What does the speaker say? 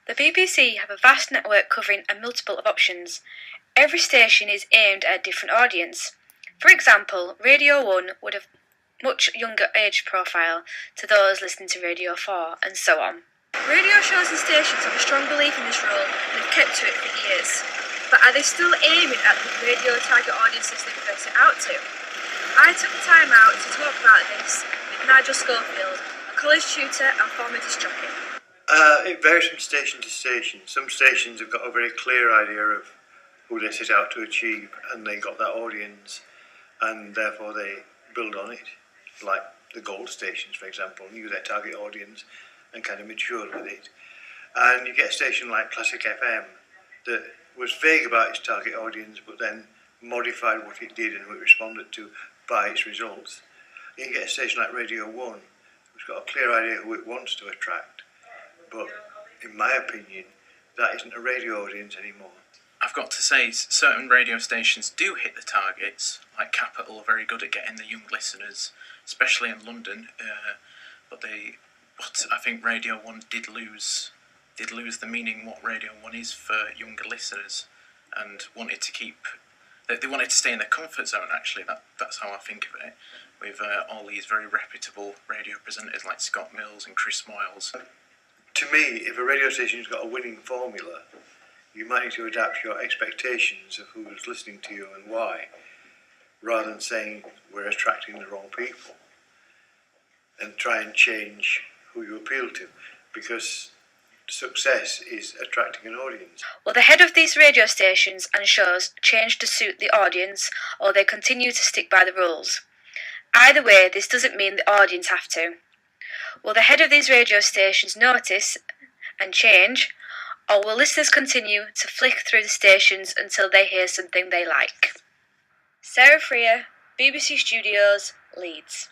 The BBC have a vast network covering a multiple of options. Every station is aimed at a different audience. For example, Radio 1 would have much younger age profile to those listening to Radio 4, and so on. Radio shows and stations have a strong belief in this role and have kept to it for years. But are they still aiming at the radio target audiences they first set out to? I took the time out to talk about this with Nigel Schofield, a college tutor and former disc jockey. It varies from station to station. Some stations have got a very clear idea of who they set out to achieve, and they got that audience, and therefore they build on it. Like the Gold stations, for example, knew their target audience and kind of matured with it. And you get a station like Classic FM that was vague about its target audience, but then modified what it did and what it responded to by its results. You get a station like Radio 1, which got a clear idea who it wants to attract, but in my opinion, that isn't a radio audience anymore. I've got to say, certain radio stations do hit the targets, like Capital are very good at getting the young listeners, especially in London, but I think Radio 1 did lose the meaning what Radio 1 is for younger listeners, and wanted to keep... They wanted to stay in their comfort zone, actually. That's how I think of it, with all these very reputable radio presenters like Scott Mills and Chris Miles. To me, if a radio station's got a winning formula, you might need to adapt your expectations of who's listening to you and why, rather than saying we're attracting the wrong people, and try and change who you appeal to, because success is attracting an audience. Will the head of these radio stations and shows change to suit the audience, or they continue to stick by the rules? Either way, this doesn't mean the audience have to. Will the head of these radio stations notice and change, or will listeners continue to flick through the stations until they hear something they like? Sarah Freer, BBC Studios, Leeds.